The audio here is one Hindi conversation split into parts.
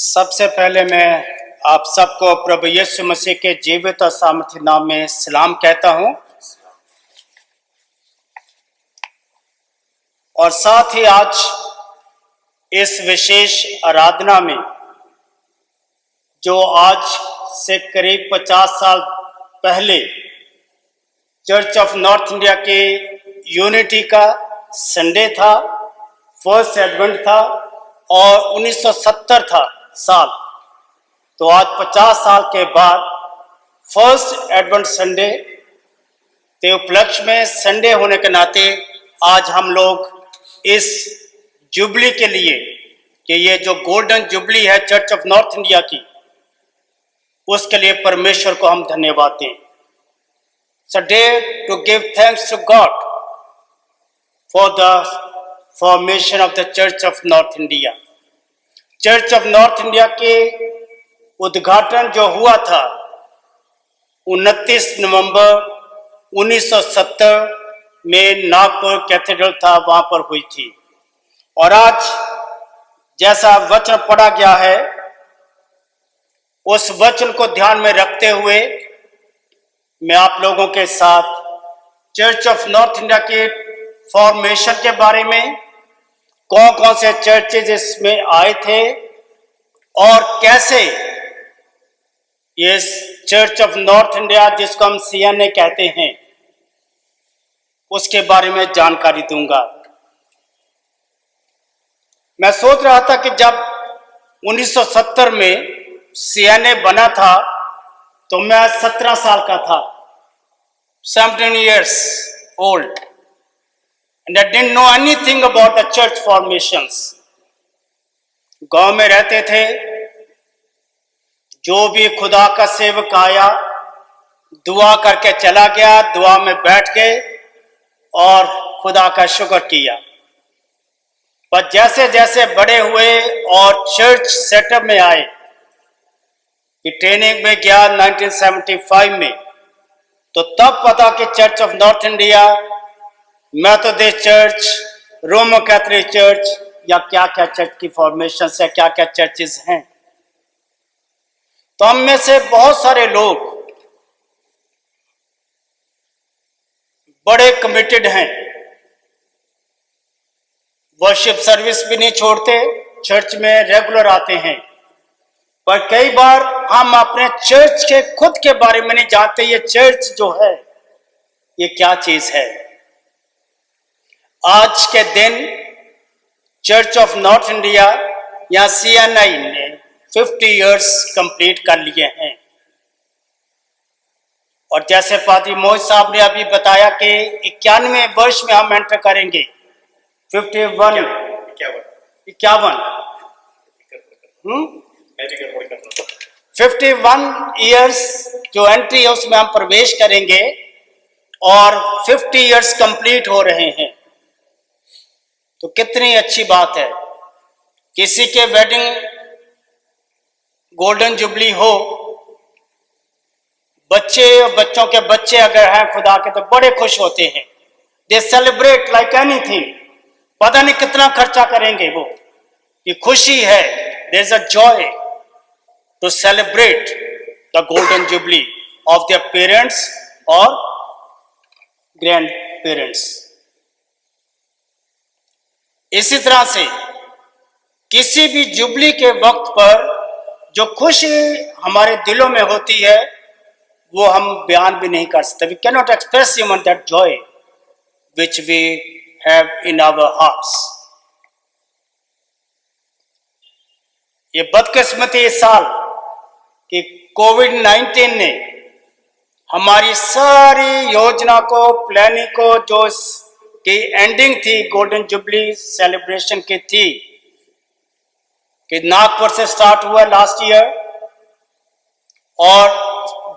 सबसे पहले मैं आप सबको प्रभु यीशु मसीह के जीवित और सामर्थ्य नाम में सलाम कहता हूं और साथ ही आज इस विशेष आराधना में जो आज से करीब 50 साल पहले चर्च ऑफ नॉर्थ इंडिया के यूनिटी का संडे था, फर्स्ट एडवेंट था और 1970 था साल। तो आज 50 साल के बाद फर्स्ट एडवेंट संडे के उपलक्ष्य में संडे होने के नाते आज हम लोग इस जुबली के लिए कि ये जो गोल्डन जुबली है चर्च ऑफ नॉर्थ इंडिया की, उसके लिए परमेश्वर को हम धन्यवाद दें। It's a day to give thanks to God for the formation of the Church of North India. Church of North India के उद्घाटन जो हुआ था 29 नवंबर 1970 में नागपुर कैथेड्रल था, वहां पर हुई थी। और आज जैसा वचन पढ़ा गया है, उस वचन को ध्यान में रखते हुए मैं आप लोगों के साथ चर्च ऑफ नॉर्थ इंडिया के फॉर्मेशन के बारे में, कौन कौन से चर्चेज इसमें आए थे और कैसे ये चर्च ऑफ नॉर्थ इंडिया जिसको हम CNA कहते हैं, उसके बारे में जानकारी दूंगा। मैं सोच रहा था कि जब 1970 में CNA बना था तो मैं 17 साल का था, 17 years old, and I didn't know anything about the church formations. गांव में रहते थे, जो भी खुदा का सेवक आया दुआ करके चला गया, दुआ में बैठ गए और खुदा का शुक्र किया। पर जैसे जैसे बड़े हुए और चर्च सेटअप में आए, कि ट्रेनिंग में गया 1975 में, तो तब पता कि church of North India, Methodist church, Roman Catholic church या क्या क्या चर्च की फॉर्मेशन है, क्या क्या चर्चेज हैं। तो हम में से बहुत सारे लोग बड़े कमिटेड हैं, वर्शिप सर्विस भी नहीं छोड़ते, चर्च में रेगुलर आते हैं। पर कई बार हम अपने चर्च के खुद के बारे में नहीं जानते, ये चर्च जो है ये क्या चीज है। आज के दिन चर्च ऑफ नॉर्थ इंडिया या CNI ने 50 इयर्स कंप्लीट कर लिए हैं। और जैसे पादरी मोहित साहब ने अभी बताया कि 91वें वर्ष में हम एंटर करेंगे, 51 इयर्स जो एंट्री है उसमें हम प्रवेश करेंगे और 50 इयर्स कंप्लीट हो रहे हैं। तो कितनी अच्छी बात है। किसी के वेडिंग गोल्डन जुबली हो, बच्चे और बच्चों के बच्चे अगर हैं खुदा के तो बड़े खुश होते हैं। They celebrate like anything. पता नहीं कितना खर्चा करेंगे वो, ये खुशी है। There is a joy to celebrate the golden jubilee of their parents और ग्रैंड पेरेंट्स। इसी तरह से किसी भी जुबली के वक्त पर जो खुशी हमारे दिलों में होती है वो हम बयान भी नहीं कर सकते। We can not express even that joy which we have in our hearts. ये बदकिस्मती इस साल कि कोविड-19 ने हमारी सारी योजना को, प्लानिंग को, जो की एंडिंग थी गोल्डन जुबली सेलिब्रेशन की थी, कि नागपुर से स्टार्ट हुआ लास्ट ईयर और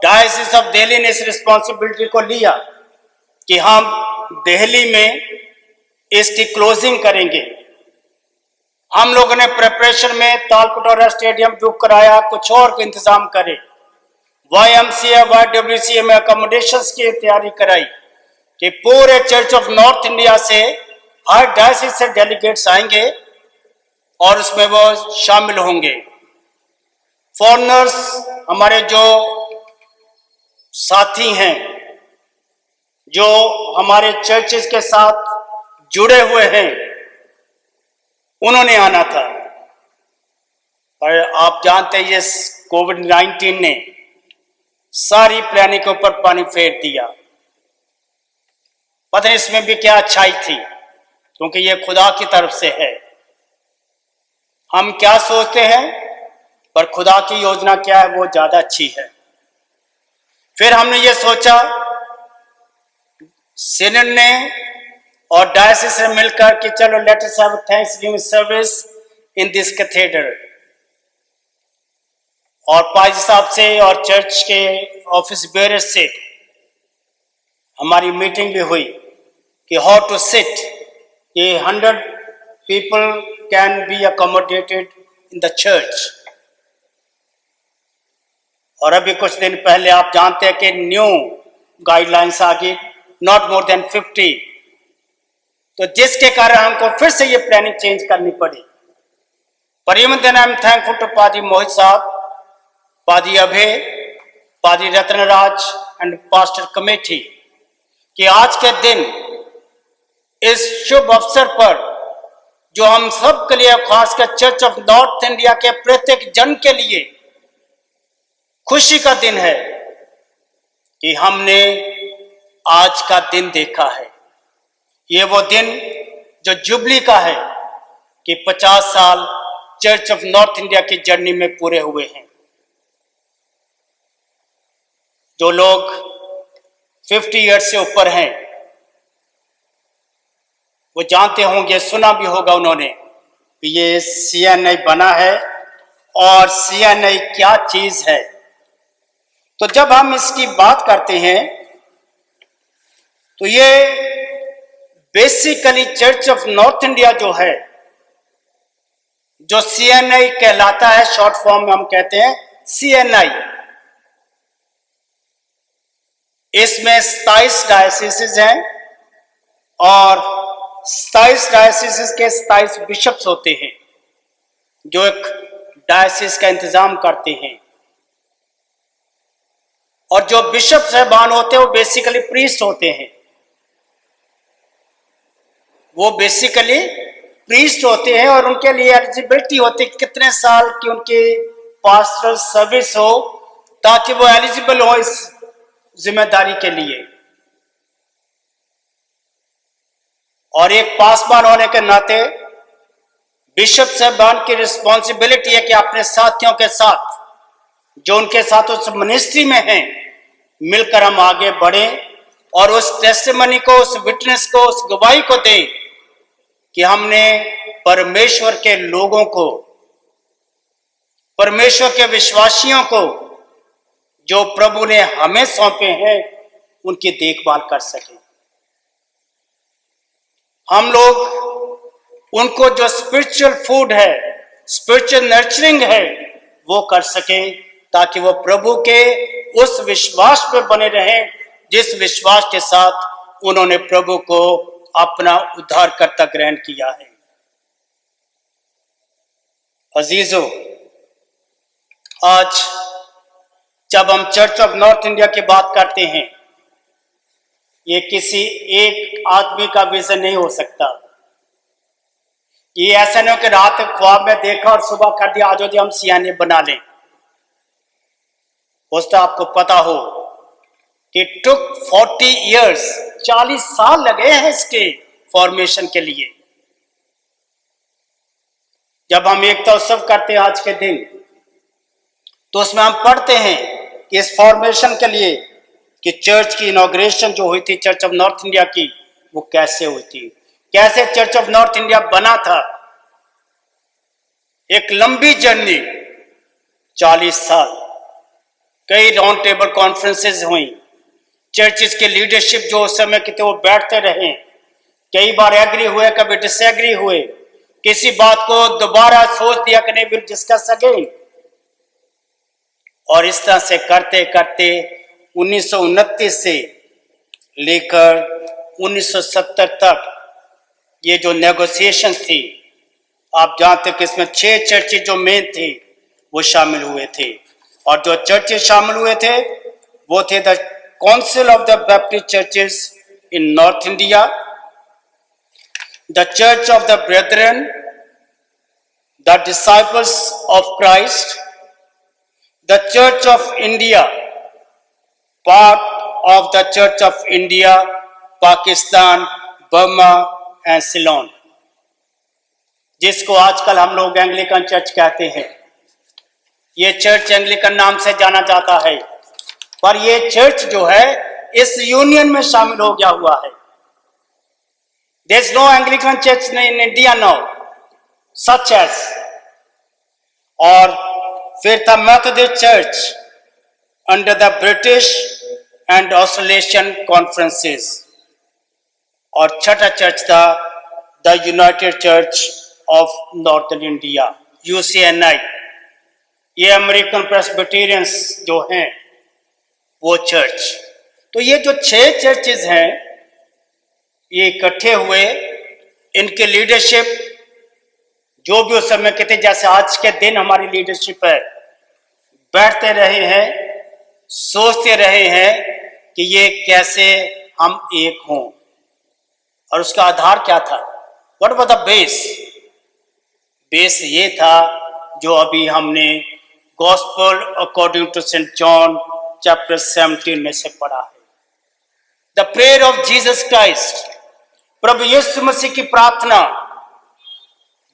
डायसिस ऑफ दिल्ली ने इस रिस्पॉन्सिबिलिटी को लिया कि हम दिल्ली में इसकी क्लोजिंग करेंगे। हम लोगों ने प्रिपरेशन में तालकटोरा स्टेडियम बुक कराया, कुछ और इंतजाम करे, YMCA YWCA में अकोमोडेशंस की तैयारी कराई कि पूरे चर्च ऑफ नॉर्थ इंडिया से हर डायसिस से डेलीगेट्स आएंगे और उसमें वो शामिल होंगे। फॉरेनर्स, हमारे जो साथी हैं, जो हमारे चर्चेस के साथ जुड़े हुए हैं, उन्होंने आना था। पर आप जानते हैं ये कोविड-19 ने सारी प्लानिंग के ऊपर पानी फेर दिया। पता नहीं इसमें भी क्या अच्छाई थी, क्योंकि ये खुदा की तरफ से है। हम क्या सोचते हैं, पर खुदा की योजना क्या है वो ज्यादा अच्छी है। फिर हमने ये सोचा, सिनड ने और डायसिस ने मिलकर कि चलो let us have Thanksgiving service in this cathedral. और पाजी साहब से और चर्च के ऑफिस बेरर से हमारी मीटिंग भी हुई कि हाउ टू सिट, कि 100 people can be accommodated in the church. और अभी कुछ दिन पहले आप जानते हैं कि न्यू गाइडलाइंस आ गई, नॉट मोर देन 50। तो जिसके कारण हमको फिर से ये प्लानिंग चेंज करनी पड़ी। पर even then I am thankful to पादी मोहित साहब, पादी अभय, पादी रत्नराज एंड पास्टर कमेटी कि आज के दिन इस शुभ अवसर पर जो हम सब के लिए, खासकर चर्च ऑफ नॉर्थ इंडिया के प्रत्येक जन के लिए खुशी का दिन है कि हमने आज का दिन देखा है। ये वो दिन जो जुबली का है कि 50 साल चर्च ऑफ नॉर्थ इंडिया की जर्नी में पूरे हुए हैं। जो लोग 50 ईयर्स से ऊपर हैं वो जानते होंगे, सुना भी होगा उन्होंने कि ये CNI बना है और CNI क्या चीज है। तो जब हम इसकी बात करते हैं तो ये basically church of North India जो है, जो CNI कहलाता है, शॉर्ट फॉर्म में हम कहते हैं CNI। इसमें 27 डायसिस हैं और 27 डायसिस के 27 बिशप्स होते हैं जो एक डायसिस का इंतजाम करते हैं। और जो बिशप साहबान होते हैं वो बेसिकली प्रीस्ट होते हैं। वो बेसिकली प्रीस्ट होते हैं और उनके लिए एलिजिबिलिटी होती है कितने साल की उनकी पास्टरल सर्विस हो ताकि वो एलिजिबल हो इस जिम्मेदारी के लिए। और एक पासवान होने के नाते बिशप साहबान की रिस्पॉन्सिबिलिटी है कि अपने साथियों के साथ, जो उनके साथ उस मिनिस्ट्री में हैं, मिलकर हम आगे बढ़ें और उस टेस्टिमनी को, उस विटनेस को, उस गवाही को दें कि हमने परमेश्वर के लोगों को, परमेश्वर के विश्वासियों को जो प्रभु ने हमें सौंपे हैं उनकी देखभाल कर सके। हम लोग उनको जो स्पिरिचुअल फूड है, स्पिरिचुअल नर्चरिंग है, वो कर सकें ताकि वो प्रभु के उस विश्वास पे बने रहें जिस विश्वास के साथ उन्होंने प्रभु को अपना उद्धारकर्ता ग्रहण किया है। अजीजों, आज जब हम चर्च ऑफ नॉर्थ इंडिया की बात करते हैं, ये किसी एक आदमी का विजन नहीं हो सकता। ये ऐसा नहीं हो कि रात ख्वाब में देखा और सुबह कर दिया आज हम CNI बना लें। हो सकता आपको पता हो कि टुक 40 इयर्स, 40 साल लगे हैं इसके फॉर्मेशन के लिए। जब हम एकता उत्सव करते हैं आज के दिन, तो उसमें हम पढ़ते हैं कि इस फॉर्मेशन के लिए कि चर्च की इनॉग्रेशन जो हुई थी चर्च ऑफ नॉर्थ इंडिया की, वो कैसे हुई थी, कैसे चर्च ऑफ नॉर्थ इंडिया बना था। एक लंबी जर्नी, 40 साल, कई राउंड टेबल कॉन्फ्रेंसेस हुई, चर्चिस के लीडरशिप जो उस समय के थे वो बैठते रहे, कई बार एग्री हुए, कभी डिसएग्री हुए, किसी बात को दोबारा सोच दिया कि नहीं विल डिस्कस अगेन। और इस तरह से करते करते 1929 से लेकर 1970 तक ये जो नेगोशिएशंस थी, आप जानते कि इसमें 6 चर्चेज जो मेन थी, वो शामिल हुए थे। और जो चर्चेज शामिल हुए थे वो थे the council of the Baptist churches in North India, the church of the brethren, the disciples of Christ, the church of India, part of the church of India, Pakistan, Burma and Ceylon, जिसको आजकल हम लोग एंग्लिकन चर्च कहते हैं। ये चर्च एंग्लिकन नाम से जाना जाता है, पर ये चर्च जो है इस यूनियन में शामिल हो गया हुआ है। There is no Anglican church in India now such as, और फिर था Methodist church under the British and Australian conferences, और छठा चर्च था the United Church of Northern India, UCNI. ये अमेरिकन प्रेस्बिटेरियंस जो हैं वो चर्च। तो ये जो 6 चर्चेज हैं ये इकट्ठे हुए, इनके लीडरशिप जो भी उस समय के थे, जैसे आज के दिन हमारी लीडरशिप है, बैठते रहे हैं, सोचते रहे हैं कि ये कैसे हम एक हों, और उसका आधार क्या था, what was the base. Base ये था जो अभी हमने gospel according to Saint John chapter 17 में से पढ़ा है। The prayer of Jesus Christ, प्रभु यीशु मसीह की प्रार्थना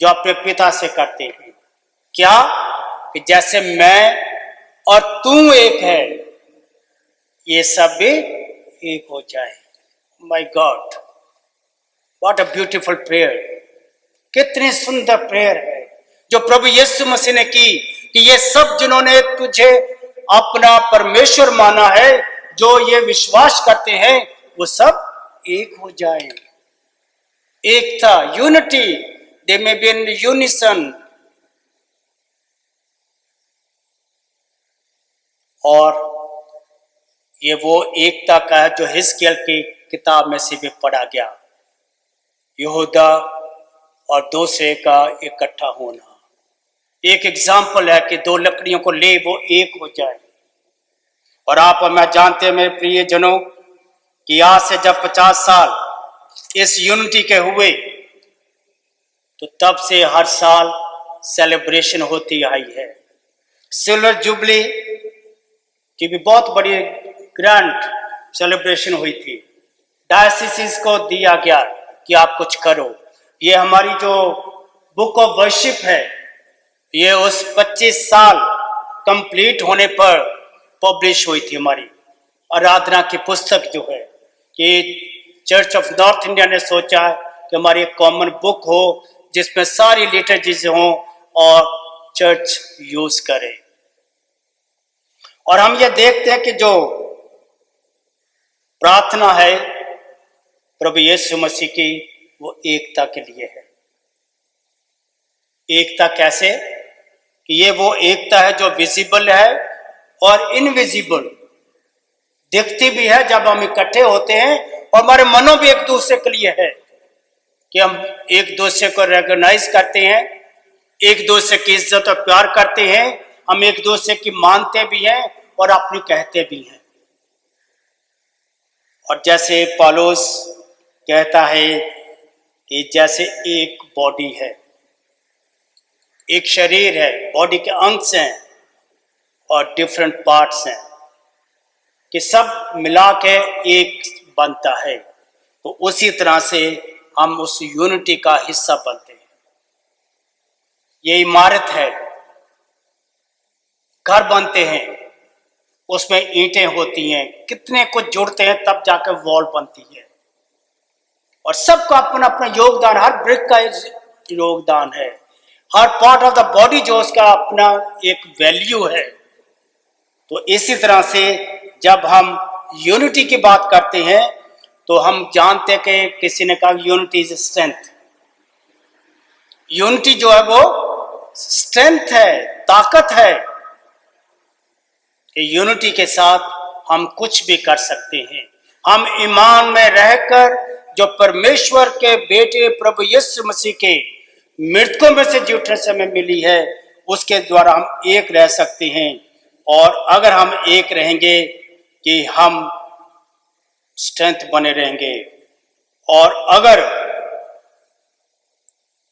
जो अपने पिता से करते हैं, क्या कि जैसे मैं और तू एक है, ये सब भी एक हो जाए। My God, what a beautiful prayer, कितनी सुंदर प्रेयर है जो प्रभु यीशु मसीह ने की, कि ये सब जिन्होंने तुझे अपना परमेश्वर माना है, जो ये विश्वास करते हैं, वो सब एक हो जाए। एकता, unity, they may be in unison. और ये वो एकता का है जो हिजकिय्याह की किताब में से भी पढ़ा गया, यहूदा और दूसरे का इकट्ठा होना। एक एग्जाम्पल है कि 2 लकड़ियों को ले वो एक हो जाए। और आप और मैं जानते हैं मेरे प्रिय जनों कि आज से जब 50 साल इस यूनिटी के हुए, तो तब से हर साल सेलिब्रेशन होती आई है। सिल्वर जुबली की भी बहुत बड़ी ग्रैंड सेलिब्रेशन हुई थी। डायसिस को दिया गया कि आप कुछ करो। ये हमारी जो बुक ऑफ वर्शिप है, ये उस 25 साल कंप्लीट होने पर पब्लिश हुई थी। हमारी आराधना की पुस्तक जो है, कि चर्च ऑफ नॉर्थ इंडिया ने सोचा कि हमारी एक कॉमन बुक हो जिसमें सारी लिटरेचीज हों और चर्च यूज करे। और हम ये देखते हैं कि जो प्रार्थना है प्रभु यीशु मसीह की, वो एकता के लिए है। एकता कैसे? कि ये वो एकता है जो विजिबल है और इनविजिबल, दिखती भी है जब हम इकट्ठे होते हैं, और हमारे मनों भी एक दूसरे के लिए है कि हम एक दूसरे को रिकॉग्नाइज करते हैं, एक दूसरे की इज्जत और प्यार करते हैं, हम एक दूसरे की मानते भी हैं और अपनी कहते भी हैं। और जैसे पौलुस कहता है कि जैसे एक बॉडी है, एक शरीर है, बॉडी के अंश हैं और डिफरेंट पार्ट्स हैं, कि सब मिला के एक बनता है। तो उसी तरह से हम उस यूनिटी का हिस्सा बनते हैं। ये इमारत है, घर बनते हैं, उसमें ईंटें होती हैं, कितने कुछ जुड़ते हैं तब जाकर वॉल बनती है। और सबका अपना अपना योगदान, हर ब्रिक का योगदान है, हर पार्ट ऑफ द बॉडी जो उसका अपना एक वैल्यू है। तो इसी तरह से जब हम यूनिटी की बात करते हैं तो हम जानते हैं कि किसी ने कहा यूनिटी इज स्ट्रेंथ। यूनिटी जो है वो स्ट्रेंथ है, ताकत है, कि यूनिटी के साथ हम कुछ भी कर सकते हैं। हम ईमान में रहकर जो परमेश्वर के बेटे प्रभु यीशु मसीह के मृतकों में से जी उठने से हमें मिली है, उसके द्वारा हम एक रह सकते हैं। और अगर हम एक रहेंगे कि हम स्ट्रेंथ बने रहेंगे, और अगर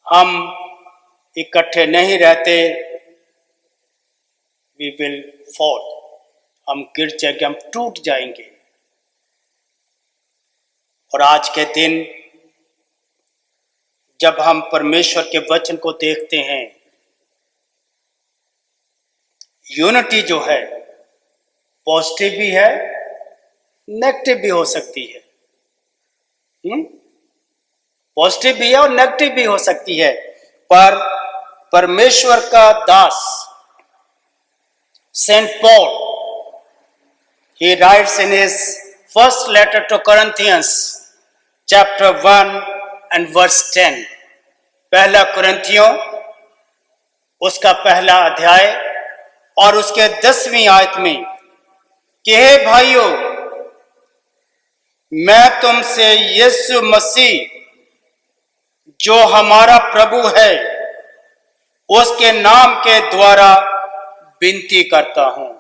हम इकट्ठे नहीं रहते, वी विल फॉल, हम गिर जाएंगे, हम टूट जाएंगे। और आज के दिन जब हम परमेश्वर के वचन को देखते हैं, यूनिटी जो है पॉजिटिव भी है, नेगेटिव भी हो सकती है। पॉजिटिव भी है और नेगेटिव भी हो सकती है, पर परमेश्वर का दास Saint Paul, he writes in his first letter to Corinthians chapter 1 and verse 10, पहला कुरिन्थियों उसका पहला अध्याय और उसके 10वीं आयत में कि हे भाइयों, मैं तुमसे यीशु मसीह जो हमारा प्रभु है उसके नाम के द्वारा विनती करता हूं।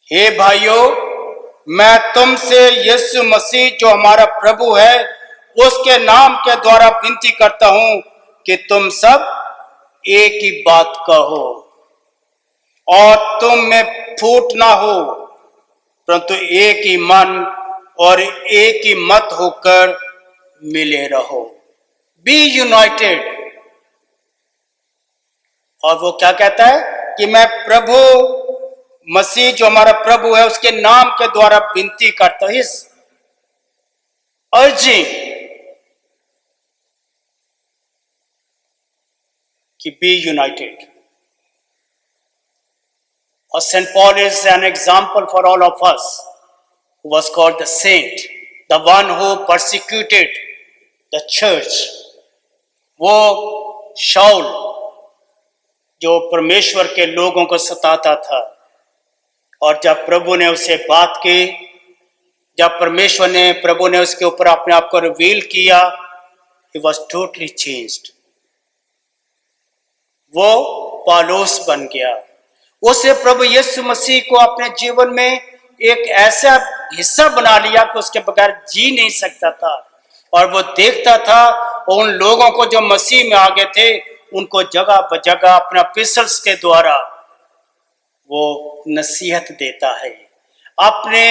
हे भाइयों, मैं तुमसे यीशु मसीह जो हमारा प्रभु है उसके नाम के द्वारा विनती करता हूं कि तुम सब एक ही बात कहो और तुम में फूट ना हो, परंतु एक ही मन और एक ही मत होकर मिले रहो। Be united. और वो क्या कहता है कि मैं प्रभु मसीह जो हमारा प्रभु है उसके नाम के द्वारा विनती करता हूं, अर्जिंग कि बी यूनाइटेड। और Saint Paul is an example for all of us who was called the saint, the one who persecuted the church. वो शाउल जो परमेश्वर के लोगों को सताता था, और जब प्रभु ने उसे बात की, जब प्रभु ने उसके ऊपर अपने आप को रिवील किया, he was totally changed. वो पौलुस बन गया। उसे प्रभु यीशु मसीह को अपने जीवन में एक ऐसा हिस्सा बना लिया कि उसके बगैर जी नहीं सकता था। और वो देखता था उन लोगों को जो मसीह में आ गए थे, उनको जगह ब जगह अपने एपिसल्स के द्वारा वो नसीहत देता है, अपने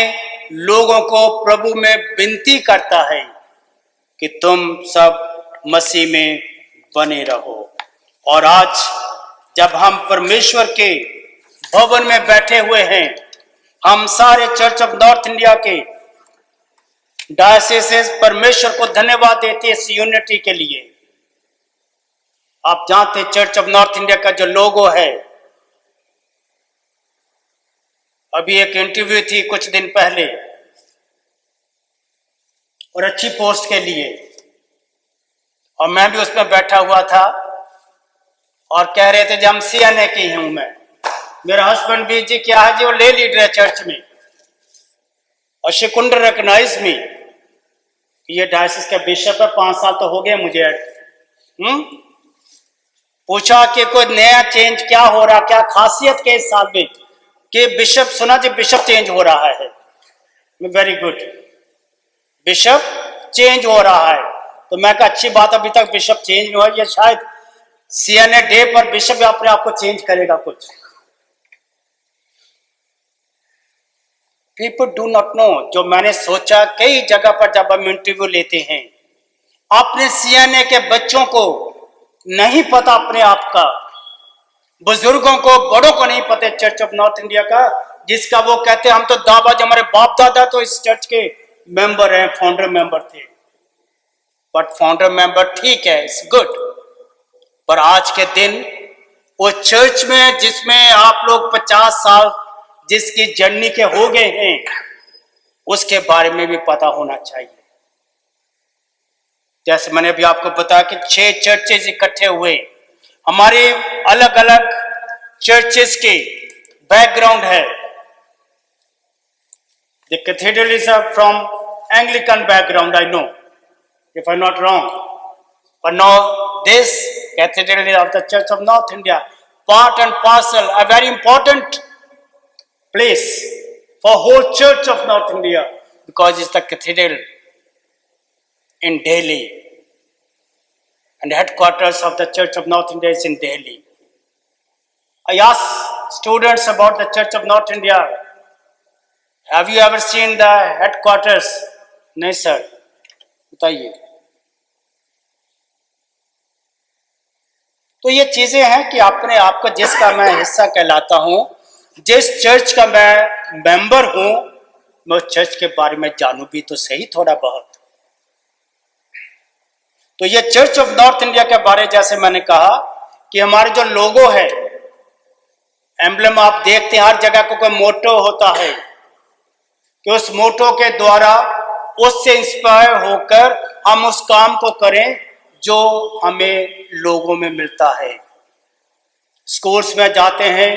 लोगों को प्रभु में विनती करता है कि तुम सब मसीह में बने रहो। और आज जब हम परमेश्वर के भवन में बैठे हुए हैं, हम सारे चर्च ऑफ नॉर्थ इंडिया के डायसिस परमेश्वर को धन्यवाद देते इस यूनिटी के लिए। आप जानते चर्च ऑफ नॉर्थ इंडिया का जो लोगो है, अभी एक इंटरव्यू थी कुछ दिन पहले और अच्छी पोस्ट के लिए, और मैं भी उसमें बैठा हुआ था, और कह रहे थे जब हम सीएनए की हूं मैं, मेरा हस्बैंड भी जी क्या है जी वो ले लीडर है चर्च में, और शी कुड रिकॉग्नाइज मी, ये डायसिस का बिशप है, 5 साल तो हो गए मुझे। पूछा कि कोई नया चेंज क्या हो रहा, क्या खासियत के इस साल में कि बिशप, सुना जी बिशप चेंज हो रहा है। वेरी गुड, बिशप चेंज हो रहा है। तो मैं कहा अच्छी बात, अभी तक बिशप चेंज नहीं हुआ, या शायद सीएनए डे पर बिशप अपने आप को चेंज करेगा कुछ। People do not know. जो मैंने सोचा कई जगह पर जब हम इंटरव्यू लेते हैं, अपने सीएनए के बच्चों को नहीं पता अपने आप का, बुजुर्गों को, बड़ों को नहीं पता चर्च ऑफ नॉर्थ इंडिया का, जिसका वो कहते हैं हम तो दावा, जो हमारे बाप दादा तो इस चर्च के मेंबर हैं, फाउंडर मेंबर थे। बट फाउंडर मेंबर ठीक है, इट्स गुड, पर आज के दिन वो चर्च में जिसमें आप लोग 50 साल जिसकी जर्नी के हो गए हैं, उसके बारे में भी पता होना चाहिए। जैसे मैंने अभी आपको बताया कि 6 चर्चेज इकट्ठे हुए, हमारे अलग अलग चर्चेज के बैकग्राउंड है। The cathedral is from Anglican background, I know if I not wrong, but now this cathedral is of the Church of North India, part and parcel, a very important place for whole Church of North India, because it's the cathedral in Delhi, and the headquarters of the Church of North India is in Delhi. I asked students about the Church of North India, have you ever seen the headquarters? नहीं सर, बताइए. तो ये चीजें हैं कि अपने आप को, जिसका मैं हिस्सा कहलाता हूं, जिस चर्च का मैं मेंबर हूं, मैं उस चर्च के बारे में जानूं भी तो सही थोड़ा बहुत. तो ये चर्च ऑफ नॉर्थ इंडिया के बारे, जैसे मैंने कहा कि हमारे जो लोगो है, एम्ब्लम आप देखते हैं हर जगह को कोई मोटो होता है, कि उस मोटो के द्वारा उससे इंस्पायर होकर हम उस काम को करें जो हमें लोगों में मिलता है. स्कूल्स में जाते हैं,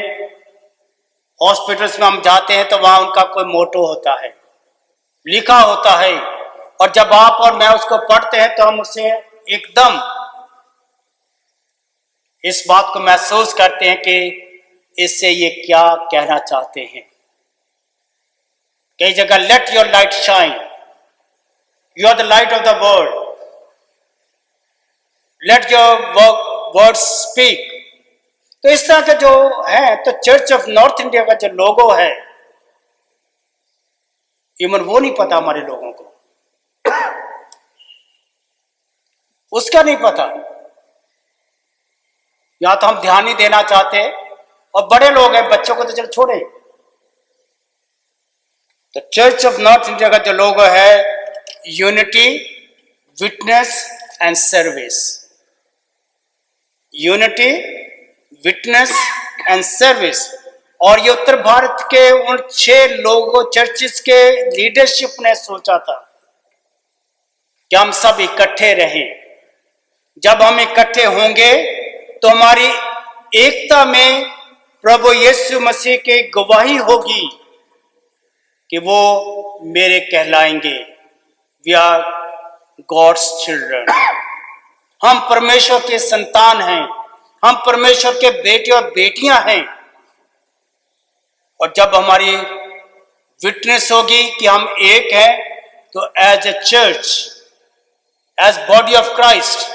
हॉस्पिटल्स में हम जाते हैं, तो वहां उनका कोई मोटो होता है, लिखा होता है, और जब आप और मैं उसको पढ़ते हैं तो हम उसे एकदम इस बात को महसूस करते हैं कि इससे ये क्या कहना चाहते हैं. कई जगह let your light shine, you are the light of the world, let your word speak. तो इस तरह के जो है, तो चर्च ऑफ नॉर्थ इंडिया का जो लोगो है, इवन वो नहीं पता हमारे लोगों को, उसका नहीं पता. या तो हम ध्यान नहीं देना चाहते, और बड़े लोग हैं, बच्चों को तो चल छोड़े. तो चर्च ऑफ नॉर्थ इंडिया का जो लोगो है, unity, witness and service. Unity, witness and service. और ये उत्तर भारत के उन 6 लोगों, चर्चिस के लीडरशिप ने सोचा था कि हम सब इकट्ठे रहें. जब हम इकट्ठे होंगे तो हमारी एकता में प्रभु यीशु मसीह की गवाही होगी कि वो मेरे कहलाएंगे. We are God's children. हम परमेश्वर के संतान हैं, हम परमेश्वर के बेटे और बेटियां हैं. और जब हमारी विटनेस होगी कि हम एक हैं, तो as a church, as body of Christ,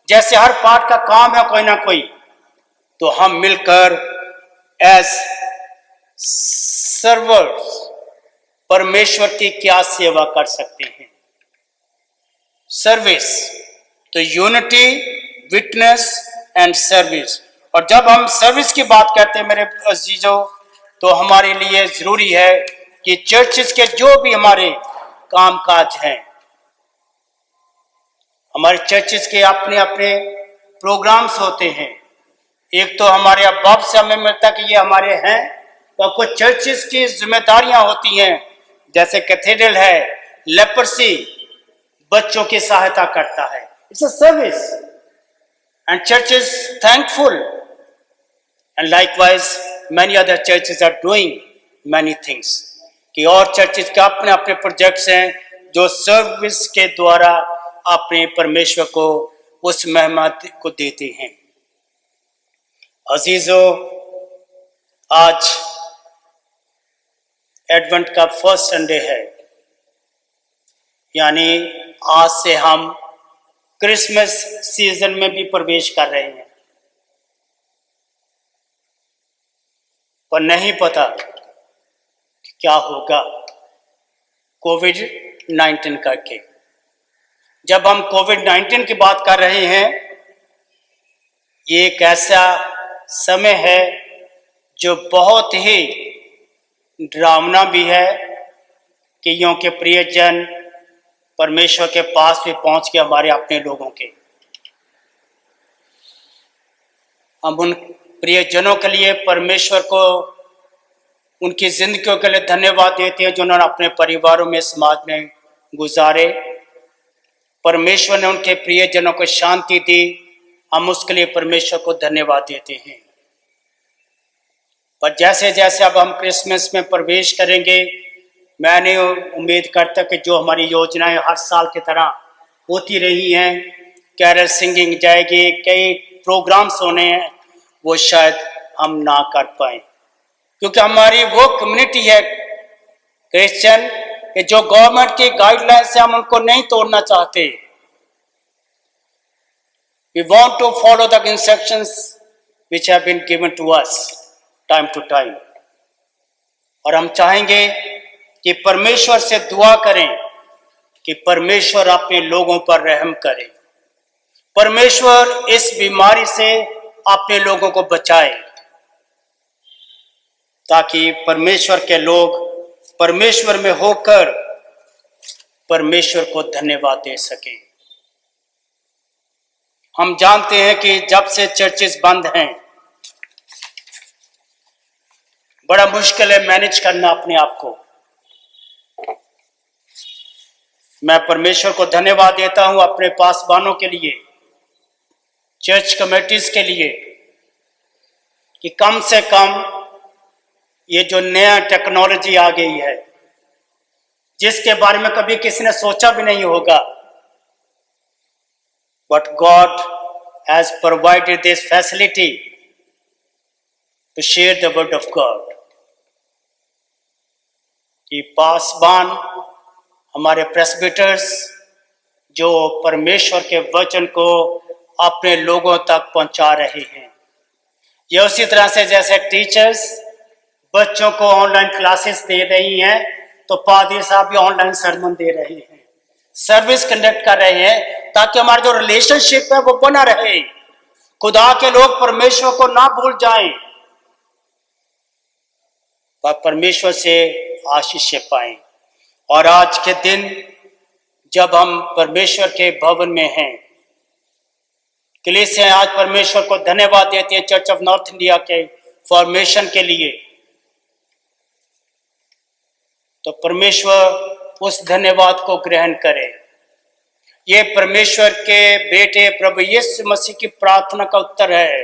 जैसे हर पार्ट का काम है कोई ना कोई, तो हम मिलकर एज सर्वर्स परमेश्वर की क्या सेवा कर सकते हैं. सर्विस, तो यूनिटी, विटनेस एंड सर्विस. और जब हम सर्विस की बात करते हैं मेरे अजीजों, तो हमारे लिए जरूरी है कि चर्चेस के जो भी हमारे कामकाज हैं, हमारे चर्चेस के अपने अपने प्रोग्राम्स होते हैं. एक तो हमारे अब्बाब से हमें मिलता कि ये हमारे हैं, तो कुछ चर्चेस की जिम्मेदारियां होती हैं, जैसे कैथेड्रल है, लेपर्सी, बच्चों की सहायता करता है. It's a service and churches thankful, and likewise many other churches are doing many things. कि और चर्चेस के अपने अपने प्रोजेक्ट्स हैं जो सर्विस के द्वारा अपने परमेश्वर को उस महिमा को देते हैं. अजीजों, आज एडवेंट का फर्स्ट संडे है, यानी आज से हम क्रिसमस सीजन में भी प्रवेश कर रहे हैं. पर नहीं पता कि क्या होगा कोविड-19 करके. जब हम कोविड-19 की बात कर रहे हैं, ये एक ऐसा समय है जो बहुत ही डरावना भी है कि यों के प्रियजन परमेश्वर के पास भी पहुंच के हमारे अपने लोगों के, हम उन प्रियजनों के लिए परमेश्वर को उनकी जिंदगियों के लिए धन्यवाद देते हैं जो उन्होंने अपने परिवारों में, समाज में गुजारे. परमेश्वर ने उनके प्रियजनों को शांति दी, हम उसके लिए परमेश्वर को धन्यवाद देते हैं. पर जैसे जैसे अब हम क्रिसमस में प्रवेश करेंगे, मैंने उम्मीद करता कि जो हमारी योजनाएं हर साल की तरह होती रही हैं, कैरल सिंगिंग जाएगी, कई प्रोग्राम्स होने हैं, वो शायद हम ना कर पाए, क्योंकि हमारी वो कम्युनिटी है क्रिश्चियन कि जो गवर्नमेंट की गाइडलाइंस है हम उनको नहीं तोड़ना चाहते। We want to follow the instructions which have been given to us time to time. और हम चाहेंगे कि परमेश्वर से दुआ करें कि परमेश्वर अपने लोगों पर रहम करे, परमेश्वर इस बीमारी से अपने लोगों को बचाए, ताकि परमेश्वर के लोग परमेश्वर में होकर परमेश्वर को धन्यवाद दे सकें। हम जानते हैं कि जब से चर्चेस बंद हैं, बड़ा मुश्किल है मैनेज करना अपने आप को। मैं परमेश्वर को धन्यवाद देता हूं अपने पासवानों के लिए, चर्च कमेटीज के लिए, कि कम से कम ये जो नया टेक्नोलॉजी आ गई है जिसके बारे में कभी किसी ने सोचा भी नहीं होगा, but God has provided this facility to share the word of God. कि पासवान हमारे प्रेस्बिटर्स जो परमेश्वर के वचन को अपने लोगों तक पहुंचा रहे हैं, ये उसी तरह से जैसे टीचर्स बच्चों को ऑनलाइन क्लासेस दे रही हैं, तो पादरी साहब भी ऑनलाइन सरमन दे रहे हैं, सर्विस कंडक्ट कर रहे हैं, ताकि हमारा जो रिलेशनशिप है वो बना रहे, खुदा के लोग परमेश्वर को ना भूल जाएं, पर परमेश्वर से आशीष पाएं। और आज के दिन जब हम परमेश्वर के भवन में हैं, कलीसिया आज परमेश्वर को धन्यवाद देते हैं चर्च ऑफ नॉर्थ इंडिया के फॉर्मेशन के लिए, तो परमेश्वर उस धन्यवाद को ग्रहण करे। ये परमेश्वर के बेटे प्रभु यीशु मसीह की प्रार्थना का उत्तर है।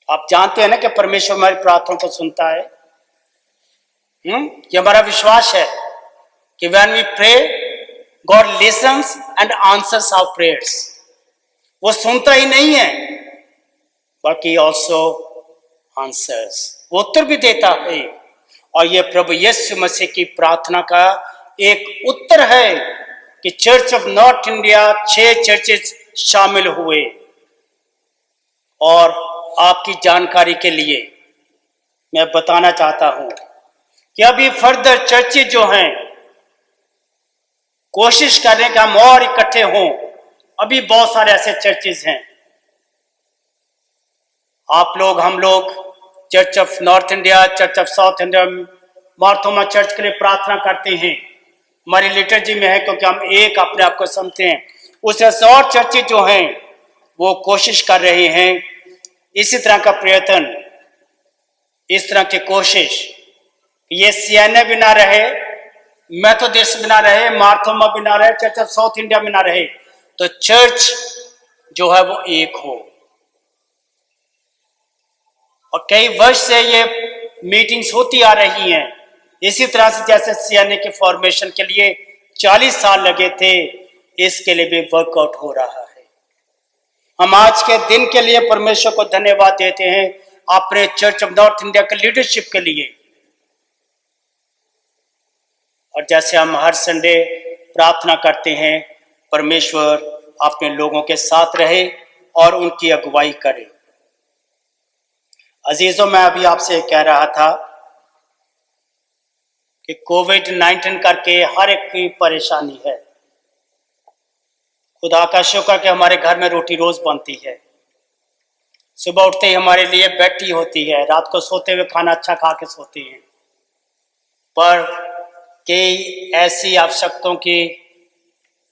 आप जानते हैं ना कि परमेश्वर हमारी प्रार्थना को सुनता है। ये हमारा विश्वास है कि when we pray, God listens and answers our prayers. वो सुनता ही नहीं है बल्कि also answers, वो उत्तर भी देता है। और ये प्रभु यीशु मसीह की प्रार्थना का एक उत्तर है कि church of North India 6 churches शामिल हुए। और आपकी जानकारी के लिए मैं बताना चाहता हूं कि अभी फर्दर चर्चेस जो हैं कोशिश करें कि हम और इकट्ठे हों। अभी बहुत सारे ऐसे चर्चेस हैं। आप लोग, हम लोग church of North India, church of south India, Marthoma church के लिए प्रार्थना करते हैं। हमारी लिटर्जी में है क्योंकि हम एक अपने आप को समझते हैं। उस तरह से और चर्चेज जो हैं वो कोशिश कर रहे हैं, इसी तरह का प्रयत्न, इस तरह की कोशिश, ये सीएनए भी ना रहे, मेथोडिस्ट भी ना रहे, मार्थोमा भी ना रहे, चर्च ऑफ साउथ इंडिया में ना रहे, तो चर्च जो है वो एक हो। और कई वर्ष से ये मीटिंग्स होती आ रही हैं। इसी तरह से जैसे सीएनए के फॉर्मेशन के लिए 40 साल लगे थे, इसके लिए भी वर्कआउट हो रहा है। हम आज के दिन के लिए परमेश्वर को धन्यवाद देते हैं अपने चर्च ऑफ नॉर्थ इंडिया के लीडरशिप के लिए। और जैसे हम हर संडे प्रार्थना करते हैं, परमेश्वर अपने लोगों के साथ रहे और उनकी अगुवाई करे। अजीजों, मैं अभी आपसे कह रहा था कि कोविड-19 करके हर एक की परेशानी है। खुदा का शुक्र कि हमारे घर में रोटी रोज बनती है, सुबह उठते ही हमारे लिए बेड टी होती है, रात को सोते हुए खाना अच्छा खा के सोते हैं। पर कई ऐसी आवश्यकताओं की,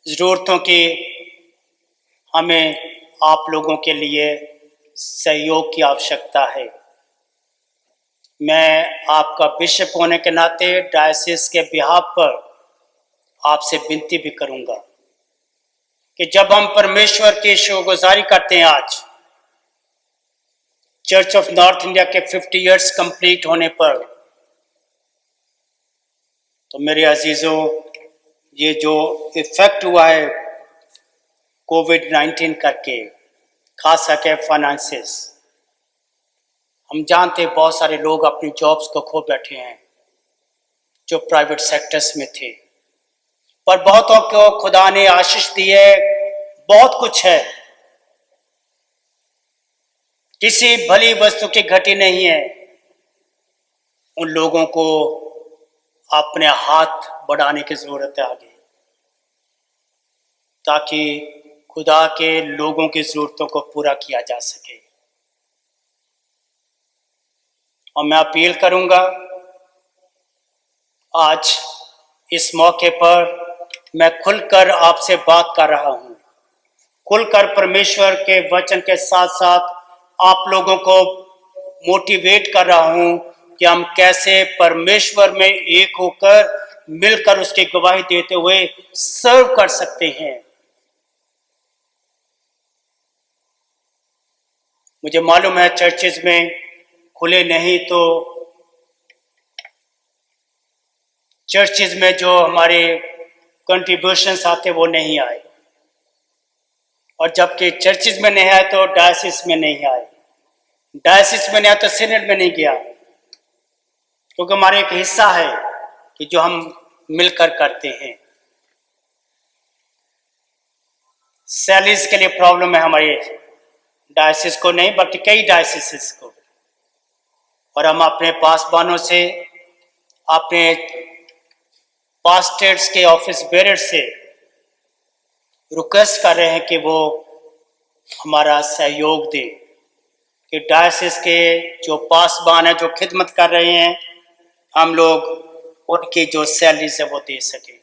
जरूरतों की हमें आप लोगों के लिए सहयोग की आवश्यकता है। मैं आपका बिशप होने के नाते डायसिस के बिहाफ पर आपसे विनती भी करूंगा कि जब हम परमेश्वर की शुक्रगुजारी करते हैं, आज चर्च ऑफ नॉर्थ इंडिया के 50 इयर्स कंप्लीट होने पर, तो मेरे अजीजों, ये जो इफेक्ट हुआ है कोविड-19 करके, खास करके फाइनेंसेस, हम जानते हैं बहुत सारे लोग अपनी जॉब्स को खो बैठे हैं जो प्राइवेट सेक्टर्स में थे, पर बहुतों को खुदा ने आशीष दी है, बहुत कुछ है, किसी भली वस्तु की घटी नहीं है। उन लोगों को अपने हाथ बढ़ाने की जरूरत है आगे, ताकि खुदा के लोगों की जरूरतों को पूरा किया जा सके। और मैं अपील करूंगा, आज इस मौके पर मैं खुलकर आपसे बात कर रहा हूं, खुलकर परमेश्वर के वचन के साथ साथ आप लोगों को मोटिवेट कर रहा हूं कि हम कैसे परमेश्वर में एक होकर मिलकर उसकी गवाही देते हुए सर्व कर सकते हैं। मुझे मालूम है चर्चेज में खुले नहीं, तो चर्चेज में जो हमारे कंट्रीब्यूशंस आते वो नहीं आए, और जबकि चर्चेज में नहीं आए तो डायसिस में नहीं आए, डायसिस में नहीं आए तो सीनेट में नहीं गया, क्योंकि हमारा एक हिस्सा है कि जो हम मिलकर करते हैं। सैलरीज के लिए प्रॉब्लम है हमारे डायसिस को नहीं, बल्कि कई डायसिस को, और हम अपने पासबानों से, अपने पास्टर्स के ऑफिस बेरर से रिक्वेस्ट कर रहे हैं कि वो हमारा सहयोग दे, कि डायसिस के जो पासबान है, जो खिदमत कर रहे हैं, हम लोग उनकी जो सैलरी है वो दे सके।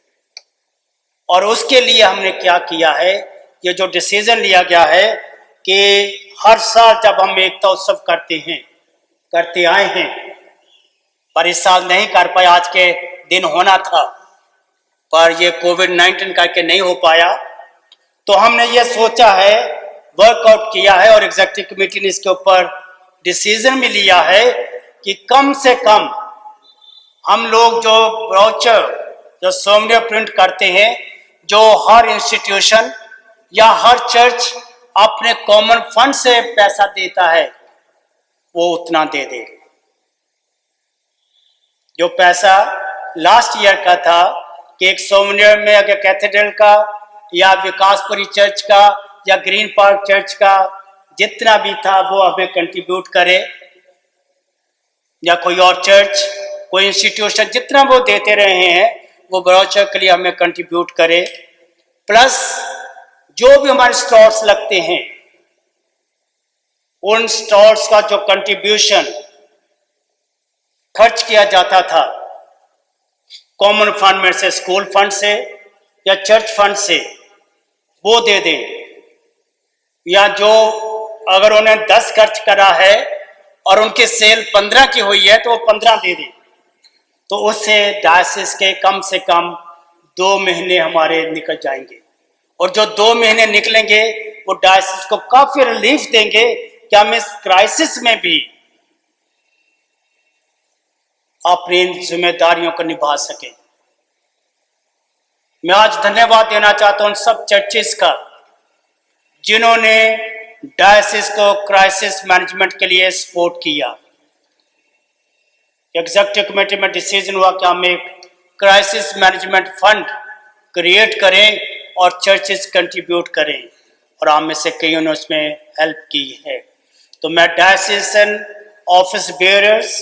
और उसके लिए हमने क्या किया है, ये जो डिसीजन लिया गया है कि हर साल जब हम एकता उत्सव करते आए हैं, पर इस साल नहीं कर पाए, आज के दिन होना था पर ये कोविड-19 करके नहीं हो पाया, तो हमने ये सोचा है, वर्कआउट किया है और एग्जीक्यूटिव कमेटी ने इसके ऊपर डिसीजन भी लिया है कि कम से कम हम लोग जो ब्रोचर, जो सोमनिया प्रिंट करते हैं, जो हर इंस्टीट्यूशन या हर चर्च अपने कॉमन फंड से पैसा देता है, वो उतना दे दे। जो पैसा लास्ट ईयर का था कि एक सोमनिया में अगर कैथेड्रल का या विकासपुरी चर्च का या ग्रीन पार्क चर्च का जितना भी था वो हमें कंट्रीब्यूट करे, या कोई और चर्च, कोई इंस्टीट्यूशन जितना वो देते रहे हैं वो ब्रोचर के लिए हमें कंट्रीब्यूट करे, प्लस जो भी हमारे स्टॉल्स लगते हैं उन स्टॉल्स का जो कंट्रीब्यूशन खर्च किया जाता था कॉमन फंड में से, स्कूल फंड से या चर्च फंड से, वो दे दें। या जो अगर उन्हें 10 खर्च करा है और उनकी सेल 15 की हुई है तो वो 15 दे दें, तो उससे डायसिस के कम से कम 2 महीने हमारे निकल जाएंगे, और जो 2 महीने निकलेंगे वो डायसिस को काफी रिलीफ देंगे कि हम इस क्राइसिस में भी अपनी जिम्मेदारियों को निभा सके। मैं आज धन्यवाद देना चाहता हूं उन सब चर्चेस का जिन्होंने डायसिस को क्राइसिस मैनेजमेंट के लिए सपोर्ट किया। एग्जीक्यूटिव कमेटी में डिसीजन हुआ कि हम एक क्राइसिस मैनेजमेंट फंड क्रिएट करें और चर्चेस कंट्रीब्यूट करें, और हम में से कईयों ने उसमें हेल्प की है। तो मैं डायसिसन ऑफिस बेयरर्स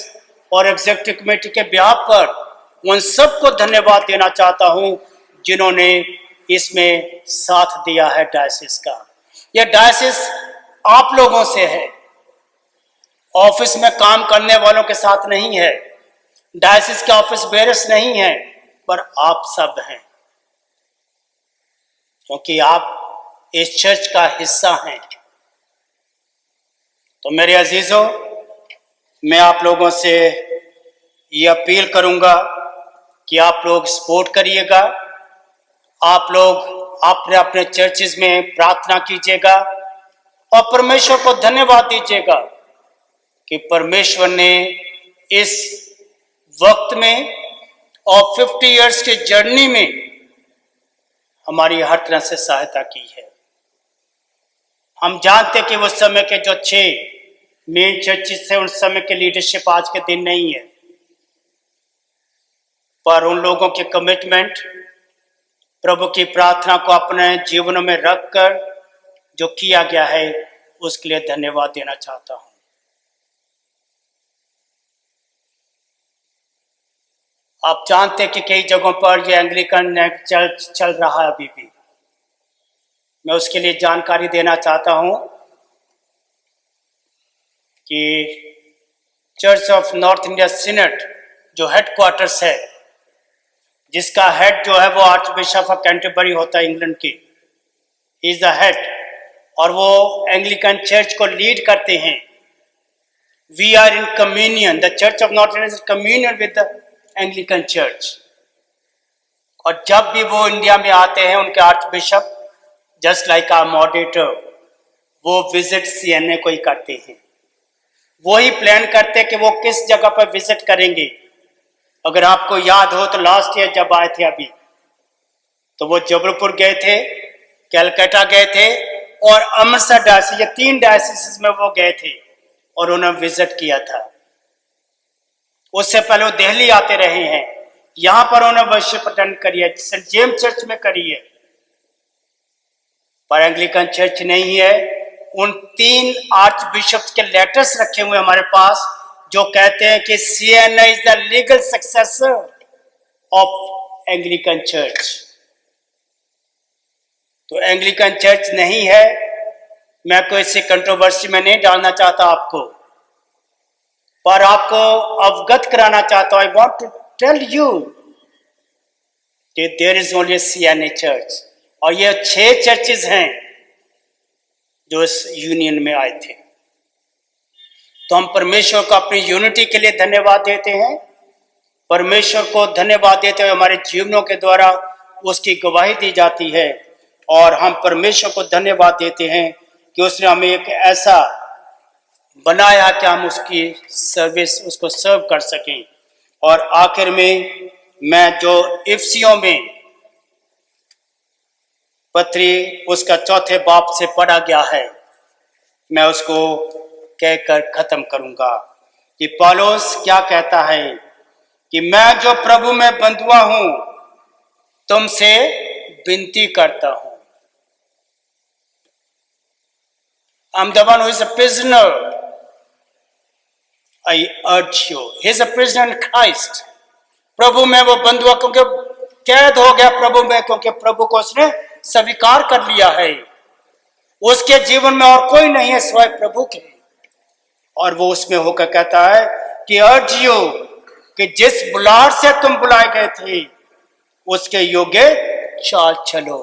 और एग्जीक्यूटिव कमेटी के बिहाफ पर उन सबको धन्यवाद देना चाहता हूं जिन्होंने इसमें साथ दिया है डायसिस का। यह डायसिस आप लोगों से है, ऑफिस में काम करने वालों के साथ नहीं है, डायसिस के ऑफिस बेयरर्स नहीं है, पर आप सब हैं, क्योंकि आप इस चर्च का हिस्सा हैं। तो मेरे अजीजों, मैं आप लोगों से ये अपील करूंगा कि आप लोग सपोर्ट करिएगा, आप लोग अपने अपने चर्चेज में प्रार्थना कीजिएगा और परमेश्वर को धन्यवाद दीजिएगा कि परमेश्वर ने इस वक्त में और 50 इयर्स की जर्नी में हमारी हर तरह से सहायता की है। हम जानते कि उस समय के जो 6 मेन चर्चिस से उस समय के लीडरशिप आज के दिन नहीं है, पर उन लोगों के कमिटमेंट, प्रभु की प्रार्थना को अपने जीवनों में रखकर जो किया गया है, उसके लिए धन्यवाद देना चाहता हूं। आप जानते हैं कि कई जगहों पर ये एंग्लिकन चल रहा है अभी भी। मैं उसके लिए जानकारी देना चाहता हूं कि church of North India Senate जो हेडक्वार्टर्स है, जिसका हेड जो है वो आर्च बिशप ऑफ कैंटरबरी होता है इंग्लैंड की, इज द हेड, और वो एंग्लिकन चर्च को लीड करते हैं। We are in communion, the church of North India is communion with the Anglican church. और जब भी वो इंडिया में आते हैं, उनके archbishop just like our moderator, वो विजिट सीएनए को ही करते हैं। वो ही प्लान करते हैं कि वो किस जगह पर विजिट करेंगे। अगर आपको याद हो तो लास्ट ईयर जब आए थे अभी, तो वो जबलपुर गए थे, कैलकाटा गए थे और अमृतसर डायसिस, ये 3 डायसिस में वो गए थे और उन्होंने विजिट किया था। उससे पहले वो दिल्ली आते रहे हैं, यहां पर उन्होंने वर्शिप अटेंड करी है, सेंट जेम्स चर्च में करी है, पर एंग्लिकन चर्च नहीं है। उन 3 आर्च बिशप्स के लेटर्स रखे हुए हमारे पास, जो कहते हैं कि CNA is the legal successor of Anglican church. तो एंग्लिकन चर्च नहीं है। मैं कोई ऐसी कंट्रोवर्सी में नहीं डालना चाहता आपको, पर आपको अवगत कराना चाहता हूं। I want to tell you कि there is only CNA church, और ये 6 चर्चेज हैं जो इस यूनियन में आए थे। तो हम परमेश्वर को अपनी यूनिटी के लिए धन्यवाद देते हैं। परमेश्वर को धन्यवाद देते हुए हमारे जीवनों के द्वारा उसकी गवाही दी जाती है, और हम परमेश्वर को धन्यवाद देते हैं कि उसने हमें एक ऐसा बनाया कि हम उसकी सर्विस, उसको सर्व कर सकें। और आखिर में मैं जो इफिसियों में पत्री उसका 4 बाब से पढ़ा गया है, मैं उसको कहकर खत्म करूंगा कि पौलुस क्या कहता है कि मैं जो प्रभु में बंधुआ हूं, तुमसे विनती करता हूं। I'm the one who is a prisoner. I urge you. He is a prisoner in Christ. प्रभु में वो बंधुआ, क्योंकि कैद हो गया प्रभु में, क्योंकि प्रभु को उसने स्वीकार कर लिया है। उसके जीवन में और कोई नहीं है सिवाय प्रभु के, और वो उसमें होकर कहता है कि अर्ज यू, कि जिस बुलाहट से तुम बुलाए गए थे उसके योग्य चाल चलो।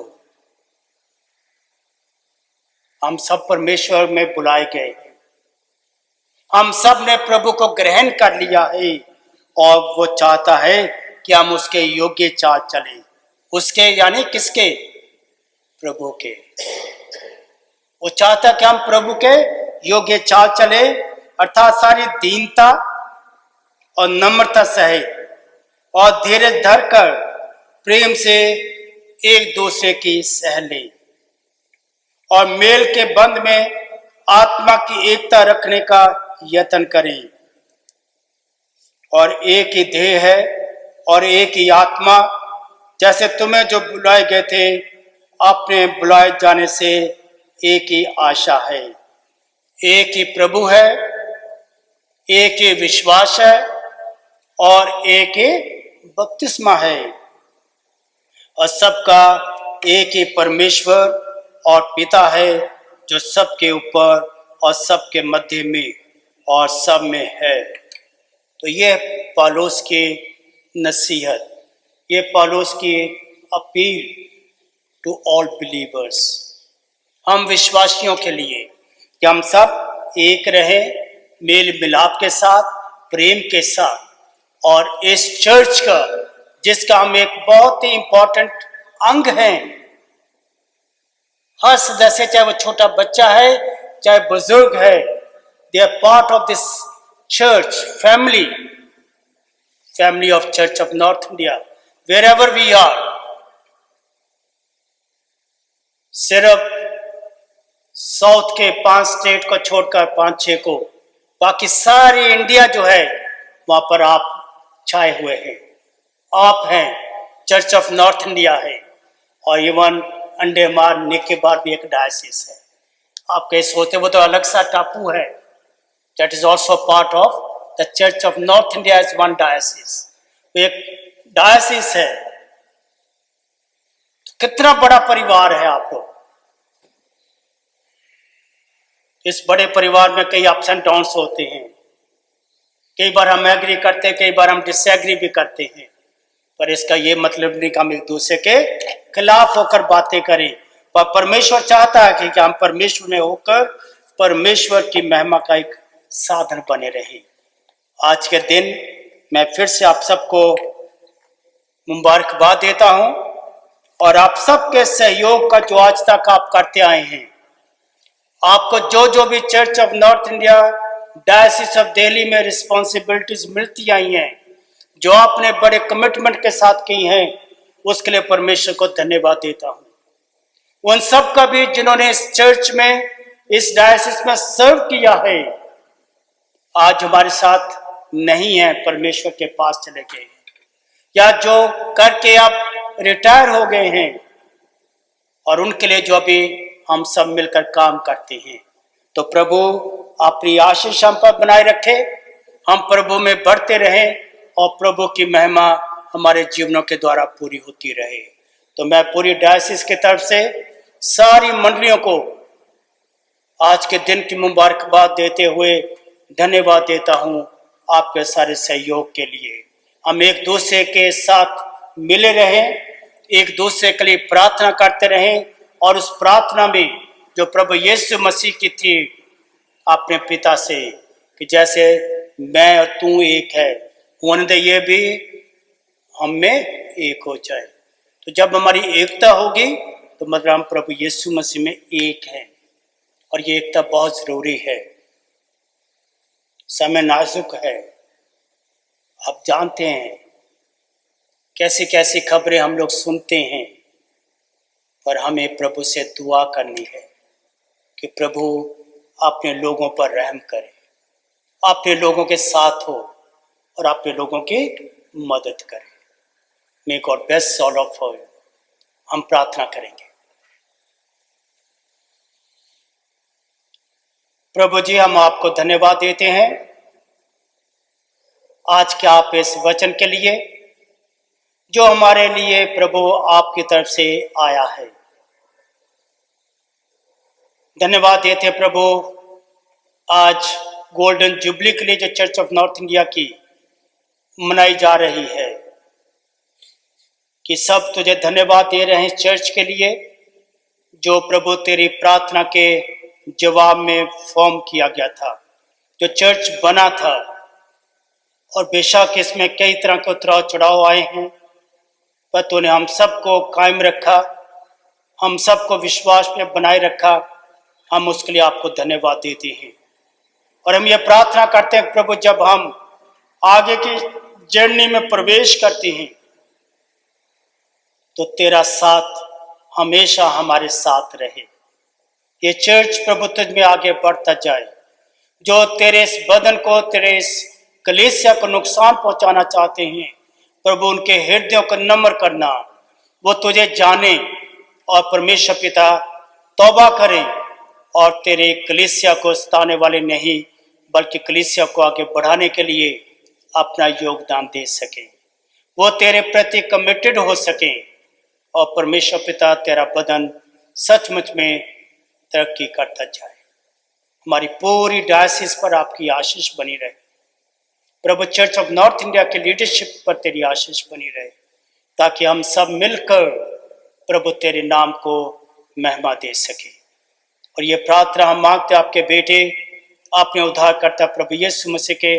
हम सब परमेश्वर में बुलाए गए हैं, हम सब ने प्रभु को ग्रहण कर लिया है, और वो चाहता है कि हम उसके योग्य चाल चलें। उसके यानी किसके? प्रभु के। वो चाहता कि हम प्रभु के योग्य चाल चले, अर्थात सारी दीनता और नम्रता सहित और धीरज धरकर प्रेम से एक दूसरे की सह ले, और मेल के बंध में आत्मा की एकता रखने का यत्न करें। और एक ही देह है और एक ही आत्मा, जैसे तुम्हें जो बुलाए गए थे अपने बुलाए जाने से एक ही आशा है। एक ही प्रभु है, एक ही विश्वास है, और एक ही बपतिस्मा है, और सबका एक ही परमेश्वर और पिता है, जो सबके ऊपर और सबके मध्य में और सब में है। तो ये पौलुस की नसीहत, ये पौलुस की अपील टू ऑल बिलीवर्स, हम विश्वासियों के लिए, कि हम सब एक रहें, मेल मिलाप के साथ, प्रेम के साथ, और इस चर्च का, जिसका हम एक बहुत ही इंपॉर्टेंट अंग हैं। हर सदस्य, चाहे वो छोटा बच्चा है चाहे बुजुर्ग है, they are part of this church family of Church of North India, wherever we are. सिर्फ साउथ के 5 स्टेट को छोड़कर 5-6 को बाकी सारी इंडिया जो है वहां पर आप छाए हुए हैं। आप हैं, चर्च ऑफ नॉर्थ इंडिया है, और इवन अंडमान निकोबार भी एक डायसिस है। आप कहीं सोचते वो तो अलग सा टापू है। That is also part of the church of North India is one diocese. एक डायसिस है। कितना बड़ा परिवार है आप लोग। इस बड़े परिवार में कई अप्स एंड डाउन्स होते हैं। कई बार हम एग्री करते हैं, कई बार हम डिसएग्री भी करते हैं, पर इसका ये मतलब नहीं कि हम एक दूसरे के खिलाफ होकर बातें करें। पर परमेश्वर चाहता है कि हम परमेश्वर में होकर परमेश्वर की महिमा का एक साधन बने रहें। आज के दिन मैं फिर से आप सबको मुबारकबाद देता हूं, और आप सबके सहयोग का जो आज तक आप करते आए हैं, आपको जो जो भी church of North India diocese of Delhi में रिस्पॉन्सिबिलिटीज मिलती आई हैं, जो आपने बड़े कमिटमेंट के साथ की हैं, उसके लिए परमेश्वर को धन्यवाद देता हूं। उन सब का भी जिन्होंने इस चर्च में, इस डायसिस में सर्व किया है, आज हमारे साथ नहीं है, परमेश्वर के पास चले गए हैं, या जो करके आप रिटायर हो गए हैं, और उनके लिए जो अभी हम सब मिलकर काम करते हैं। तो प्रभु अपनी आशीष हम पर बनाए रखे, हम प्रभु में बढ़ते रहें, और प्रभु की महिमा हमारे जीवनों के द्वारा पूरी होती रहे। तो मैं पूरी डायसिस की तरफ से सारी मंडलियों को आज के दिन की मुबारकबाद देते हुए धन्यवाद देता हूं आपके सारे सहयोग के लिए। हम एक दूसरे के साथ मिले रहें, एक दूसरे के लिए प्रार्थना करते रहें, और उस प्रार्थना में जो प्रभु यीशु मसीह की थी अपने पिता से, कि जैसे मैं और तू एक है, होने ये भी हम में एक हो जाए। तो जब हमारी एकता होगी तो मतलब हम प्रभु यीशु मसीह में एक हैं, और ये एकता बहुत जरूरी है। समय नाजुक है, आप जानते हैं कैसी कैसी खबरें हम लोग सुनते हैं, पर हमें प्रभु से दुआ करनी है कि प्रभु अपने लोगों पर रहम करे, अपने लोगों के साथ हो, और अपने लोगों की मदद करे। May God bless all of you. हम प्रार्थना करेंगे। प्रभु जी, हम आपको धन्यवाद देते हैं आज के आप इस वचन के लिए, जो हमारे लिए प्रभु आपकी तरफ से आया है। धन्यवाद देते हैं प्रभु, आज गोल्डन जुबली के लिए जो चर्च ऑफ नॉर्थ इंडिया की मनाई जा रही है, कि सब तुझे धन्यवाद दे रहे हैं चर्च के लिए, जो प्रभु तेरी प्रार्थना के जवाब में फॉर्म किया गया था, जो चर्च बना था। और बेशक इसमें कई तरह के उतराव चढ़ाव आए हैं, पर तूने हम सबको कायम रखा, हम सबको विश्वास में बनाए रखा। हम उसके लिए आपको धन्यवाद देते हैं, और हम ये प्रार्थना करते हैं प्रभु, जब हम आगे की जर्नी में प्रवेश करते हैं तो तेरा साथ हमेशा हमारे साथ रहे। ये चर्च प्रभु तुझ में आगे बढ़ता जाए। जो तेरे इस बदन को, तेरे इस कलीसिया को नुकसान पहुंचाना चाहते हैं, प्रभु उनके हृदयों को नम्र करना, वो तुझे जाने, और परमेश्वर पिता तौबा करें, और तेरे कलीसिया को सताने वाले नहीं बल्कि कलीसिया को आगे बढ़ाने के लिए अपना योगदान दे सकें। वो तेरे प्रति कमिटेड हो सकें, और परमेश्वर पिता तेरा बदन सचमुच में तरक्की करता जाए। हमारी पूरी डायसिस पर आपकी आशीष बनी रहे प्रभु। चर्च ऑफ नॉर्थ इंडिया के लीडरशिप पर तेरी आशीष बनी रहे, ताकि हम सब मिलकर प्रभु तेरे नाम को महिमा दे सके। और ये प्रार्थना हम मांगते आपके बेटे, अपने उद्धारकर्ता प्रभु यीशु मसीह के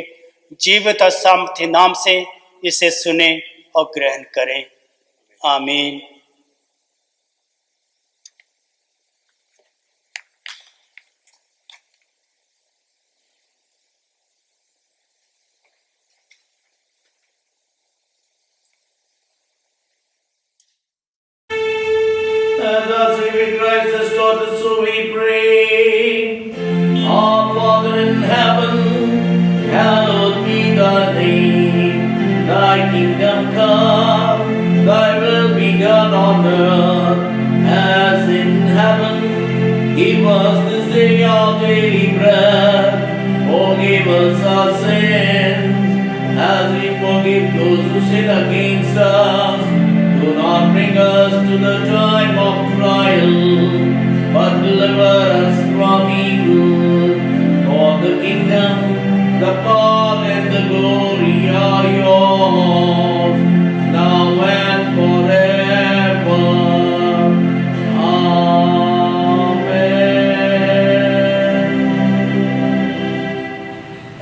जीवित और सामर्थ्य नाम से इसे सुने और ग्रहण करें। आमीन। As our Savior Christ has taught us, so we pray. Our Father in heaven, on earth as in heaven. Give us this day our daily bread. Forgive us our sins as we forgive those who sin against us. Do not bring us to the time of trial, but deliver us from evil. For the kingdom, the power, and the glory are yours, now and forever. Amen.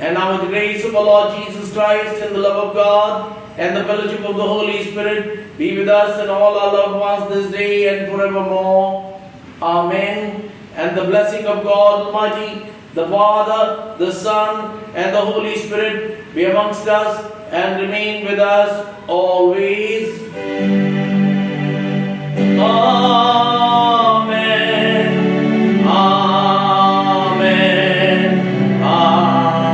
And now with the grace of our Lord Jesus Christ and the love of God and the fellowship of the Holy Spirit be with us and all our loved ones this day and forevermore. Amen. And the blessing of God Almighty, the Father, the Son, and the Holy Spirit be amongst us and remain with us always. Amen. Amen. Amen.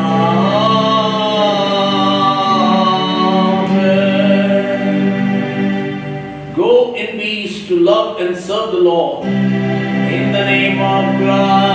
Go in peace to love and serve the Lord. In the name of Christ.